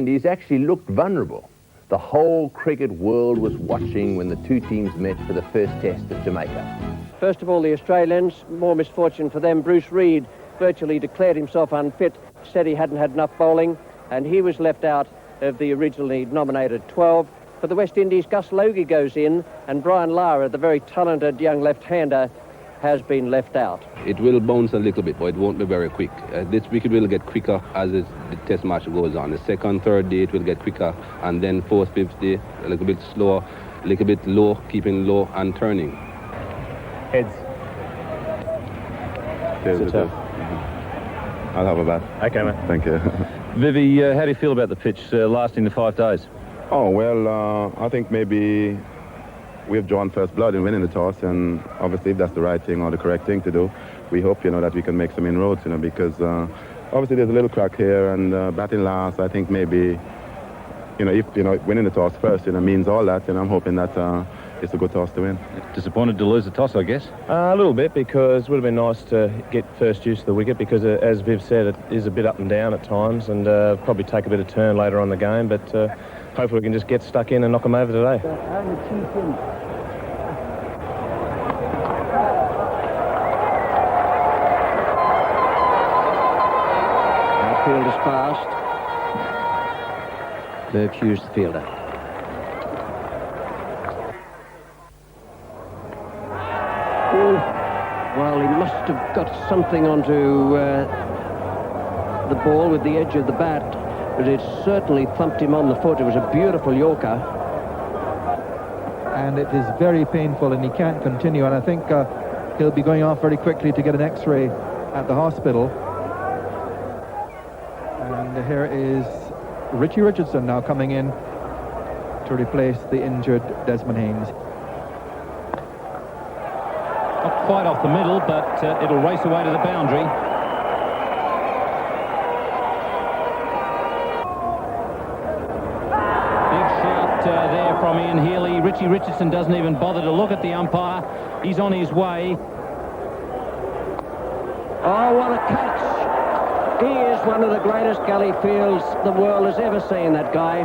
Indies actually looked vulnerable. The whole cricket world was watching when the two teams met for the first test at Jamaica. First of all, the Australians, more misfortune for them. Bruce Reid virtually declared himself unfit, said he hadn't had enough bowling, and he was left out of the originally nominated 12. For the West Indies, Gus Logie goes in, and Brian Lara, the very talented young left-hander, has been left out. It will bounce a little bit, but it won't be very quick. This wicket will get quicker as the test match goes on. The second, third day, it will get quicker, and then fourth, fifth day, a little bit slower, a little bit low, keeping low and turning. Heads. I'll have a bat. Okay, mate. Thank you. Vivi, how do you feel about the pitch lasting the 5 days? Oh, well, I think maybe we've drawn first blood in winning the toss, and obviously if that's the right thing or the correct thing to do, we hope, that we can make some inroads, because obviously there's a little crack here, and batting last, I think maybe, if, winning the toss first, means all that, and I'm hoping that it's a good toss to win. Disappointed to lose the toss, I guess? A little bit, because it would have been nice to get first use of the wicket, because as Viv said, it is a bit up and down at times, and probably take a bit of turn later on in the game, but hopefully we can just get stuck in and knock them over today. Outfield is fast. Merv Hughes, the fielder. Well, he must have got something onto the ball with the edge of the bat, but it certainly thumped him on the foot. It was a beautiful Yorker. And it is very painful, and he can't continue, and I think he'll be going off very quickly to get an X-ray at the hospital. And here is Richie Richardson now coming in to replace the injured Desmond Haynes. Not quite off the middle, but it'll race away to the boundary. Big shout there from Ian Healy. Richie Richardson doesn't even bother to look at the umpire. He's on his way. Oh, what a catch. He is one of the greatest gully fields the world has ever seen, that guy.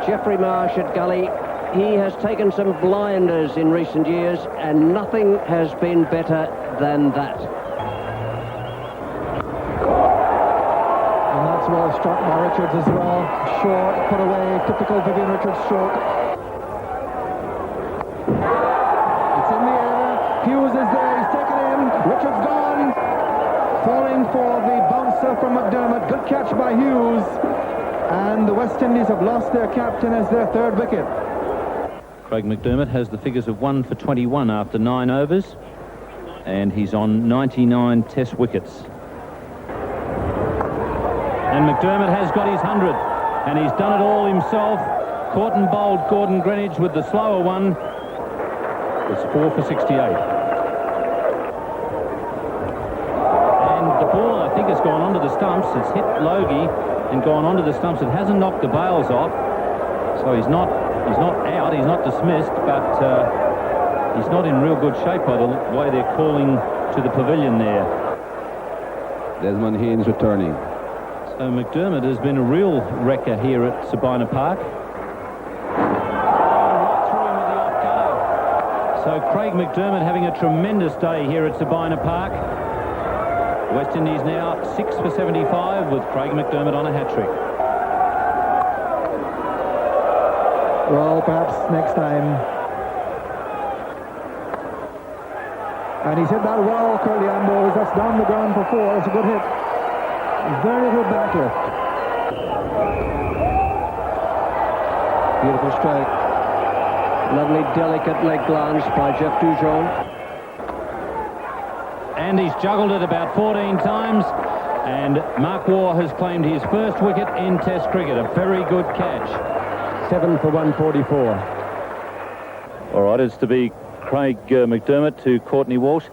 Geoffrey Marsh at Gully. He has taken some blinders in recent years, and nothing has been better than that. And that's well struck by Richards as well. Short, put away, typical Vivian Richards stroke. It's in the air. Hughes is there, he's taken in. Richards gone. Falling for the bouncer from McDermott. Good catch by Hughes. And the West Indies have lost their captain as their third wicket. Craig McDermott has the figures of 1 for 21 after 9 overs, and he's on 99 test wickets. And McDermott has got his 100, and he's done it all himself. Caught and bowled Gordon Greenwich with the slower one. It's 4 for 68. And the ball, I think, has gone onto the stumps. It's hit Logie and gone onto the stumps. It hasn't knocked the bails off, so he's not out, he's not dismissed, but he's not in real good shape by the way they're calling to the pavilion there. Desmond Haynes returning. So McDermott has been a real wrecker here at Sabina Park. Right through him with the off go. So Craig McDermott having a tremendous day here at Sabina Park. West Indies now 6 for 75 with Craig McDermott on a hat-trick. Well, perhaps next time. And he's hit that well, Curly Ambrose. That's down the ground for 4. It's a good hit. Very good back lift. Beautiful strike. Lovely, delicate leg glance by Jeff Dujon. And he's juggled it about 14 times. And Mark Waugh has claimed his first wicket in Test cricket. A very good catch. 7 for 144. All right, it's to be Craig McDermott to Courtney Walsh.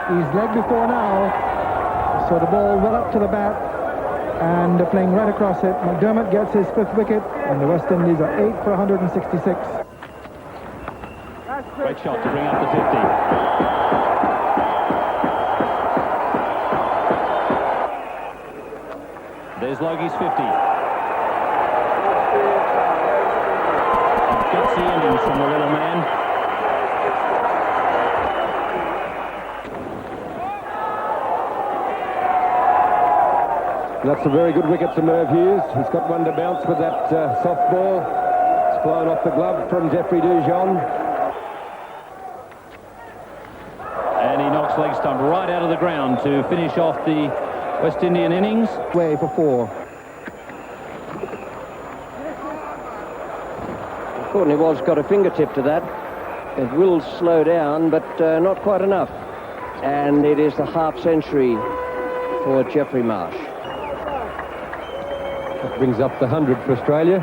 He's leg before now. So the ball well up to the bat. And playing right across it. McDermott gets his 5th wicket. And the West Indies are 8 for 166. Great shot to bring up the 50. There's Logie's 50. Gets the innings from the little man. That's a very good wicket to Merv Hughes. He's got one to bounce with that soft ball. It's blown off the glove from Jeffrey Dujon. And he knocks leg stump right out of the ground to finish off the West Indian innings. Way for 4. Courtney Wald's got a fingertip to that. It will slow down, but not quite enough. And it is the half century for Geoffrey Marsh. That brings up the 100 for Australia.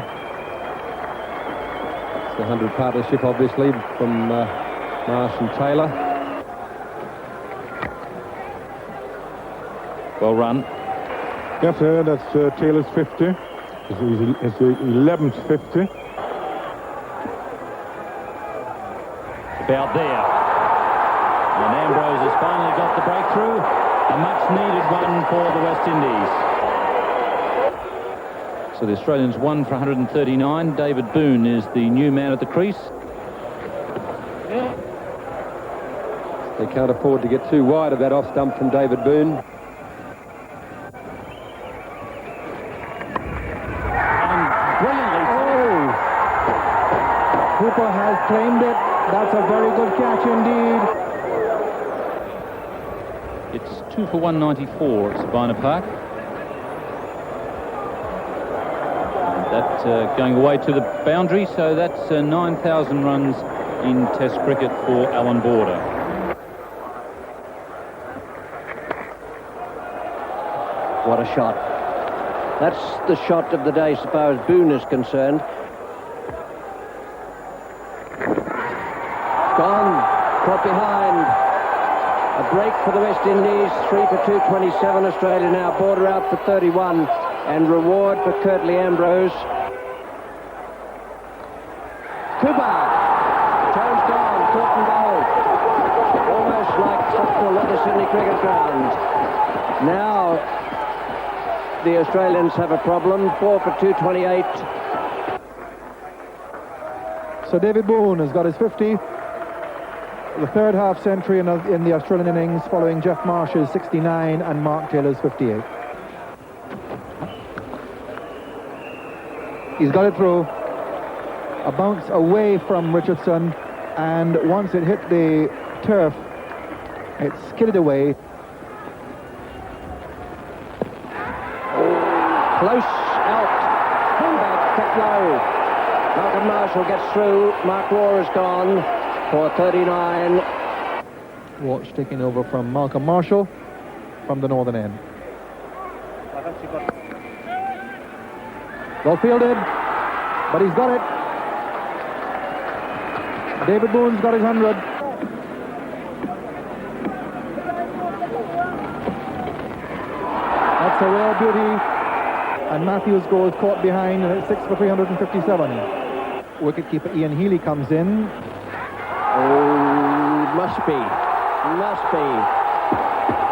It's the 100 partnership, obviously, from Marsh and Taylor. Well run. Yes, sir, that's Taylor's 50. It's the 11th 50. About there. And Ambrose has finally got the breakthrough. A much-needed one for the West Indies. So the Australians won for 139. David Boone is the new man at the crease. They can't afford to get too wide of that off stump from David Boone. And brilliantly. Oh! Cooper has claimed it. That's a very good catch indeed. It's 2 for 194 at Sabina Park. That going away to the boundary, so that's 9,000 runs in Test cricket for Alan Border. What a shot. That's the shot of the day so far as Boone is concerned. Gone, caught behind. A break for the West Indies, 3 for 227. Australia now. Border out for 31. And reward for Curtly Ambrose. Cooper. Toes gone, caught and bowled. Almost like football at the Sydney Cricket Ground. Now the Australians have a problem. 4 for 228. So David Boone has got his 50. The third half century in the Australian innings, following Jeff Marsh's 69 and Mark Taylor's 58. He's got it through. A bounce away from Richardson, and once it hit the turf, it skidded away. Close out. Come back, cut low. Malcolm Marshall gets through. Mark Waugh is gone for 39. Watch taking over from Malcolm Marshall from the northern end. Well fielded, but he's got it. David Boone's got his 100. That's a rare beauty. And Matthews goes caught behind, and it's 6 for 357. Wicketkeeper Ian Healy comes in. Oh, must be. Must be.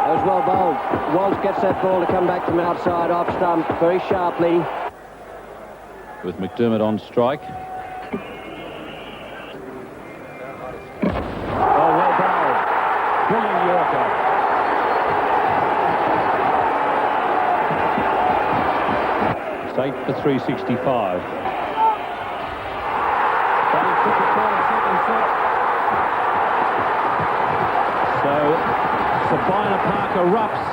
That was well bowled. Walsh gets that ball to come back from outside off stump very sharply. With McDermott on strike. Oh, well bowled. Brilliant Yorker. It's 8 for 365. So Sabina Park erupts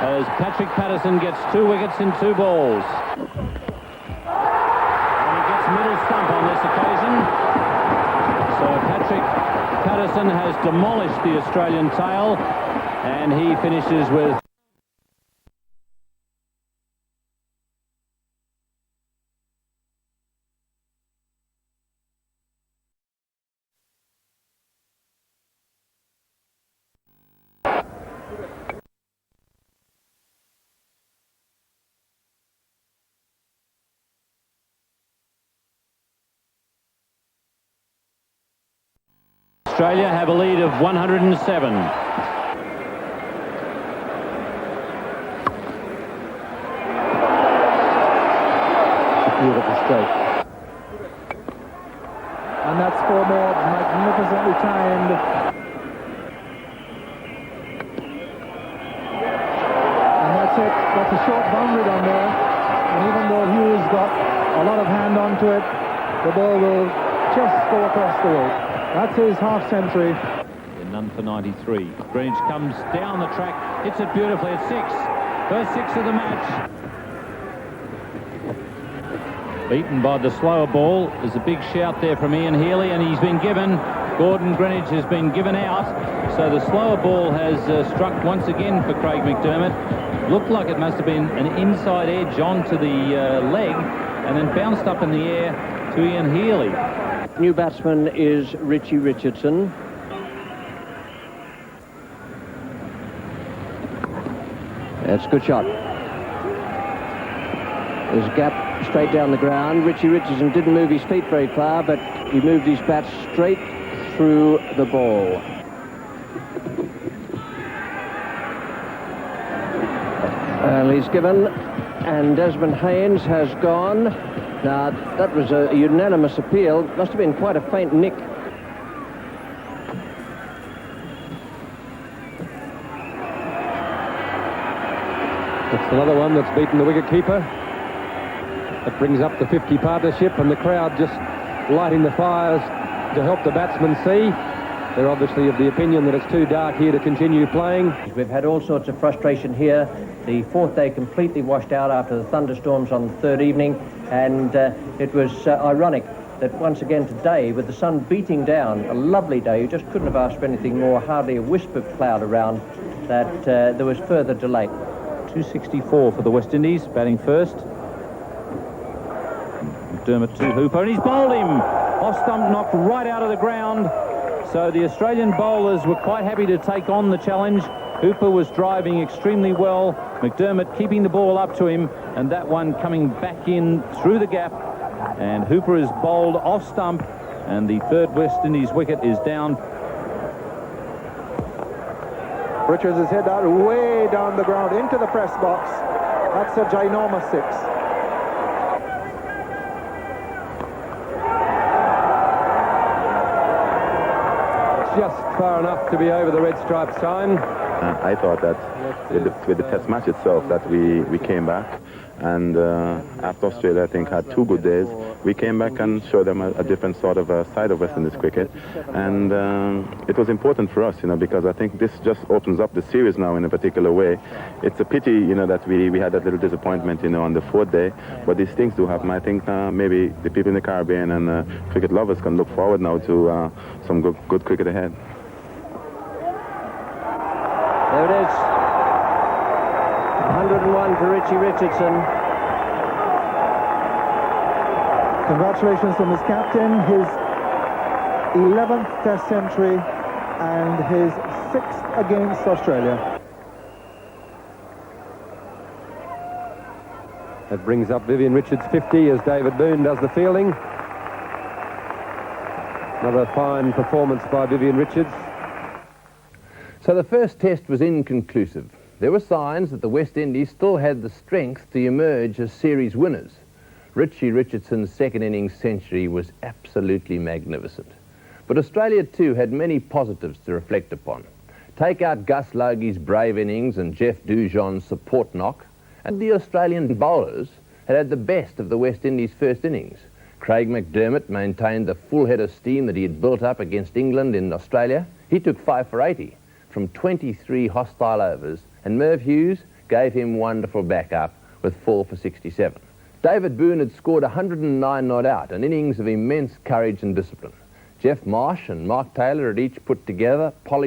as Patrick Patterson gets 2 wickets in 2 balls. Middle stump on this occasion. So Patrick Patterson has demolished the Australian tail, and he finishes with Australia have a lead of 107. beautiful stroke. And that's 4 more, magnificently timed. And that's it. That's a short boundary down there. And even though Hughes got a lot of hand onto it, the ball will just go across the road. That's his half century. None for 93. Greenwich comes down the track, hits it beautifully at 6. First 6 of the match. Beaten by the slower ball. There's a big shout there from Ian Healy, and he's been given. Gordon Greenwich has been given out. So the slower ball has struck once again for Craig McDermott. Looked like it must have been an inside edge onto the leg, and then bounced up in the air to Ian Healy. New batsman is Richie Richardson. That's a good shot. There's a gap straight down the ground. Richie Richardson didn't move his feet very far, but he moved his bat straight through the ball. And he's given, and Desmond Haynes has gone. Now, that was a unanimous appeal. Must have been quite a faint nick. It's another one that's beaten the wicket-keeper. That brings up the 50 partnership, and the crowd just lighting the fires to help the batsmen see. They're obviously of the opinion that it's too dark here to continue playing. We've had all sorts of frustration here. The fourth day completely washed out after the thunderstorms on the third evening, and it was ironic that once again today, with the sun beating down, a lovely day, you just couldn't have asked for anything more, hardly a wisp of cloud around, that there was further delay. 264 for the West Indies, batting first. McDermott to Hooper, and he's bowled him. Off stump, knocked right out of the ground. So the Australian bowlers were quite happy to take on the challenge. Hooper was driving extremely well. McDermott keeping the ball up to him, and that one coming back in through the gap. And Hooper is bowled off stump, and the third West Indies wicket is down. Richards has hit that way down the ground into the press box. That's a ginormous 6. Just far enough to be over the red stripe sign. I thought that with the test match itself that we came back, and after Australia I think had 2 good days, we came back and showed them a different sort of side of West Indies cricket, and it was important for us, because I think this just opens up the series now in a particular way. It's a pity, that we had that little disappointment, on the 4th day, but these things do happen. I think maybe the people in the Caribbean and cricket lovers can look forward now to some good cricket ahead. There it is. 101 for Richie Richardson. Congratulations from his captain, his 11th Test century and his 6th against Australia. That brings up Vivian Richards' 50 as David Boone does the fielding. Another fine performance by Vivian Richards. So the first test was inconclusive. There were signs that the West Indies still had the strength to emerge as series winners. Richie Richardson's second innings century was absolutely magnificent. But Australia too had many positives to reflect upon. Take out Gus Logie's brave innings and Jeff Dujon's support knock, and the Australian bowlers had the best of the West Indies' first innings. Craig McDermott maintained the full head of steam that he had built up against England in Australia. He took 5 for 80 from 23 hostile overs, and Merv Hughes gave him wonderful backup with 4 for 67. David Boone had scored 109 not out, an innings of immense courage and discipline. Jeff Marsh and Mark Taylor had each put together polished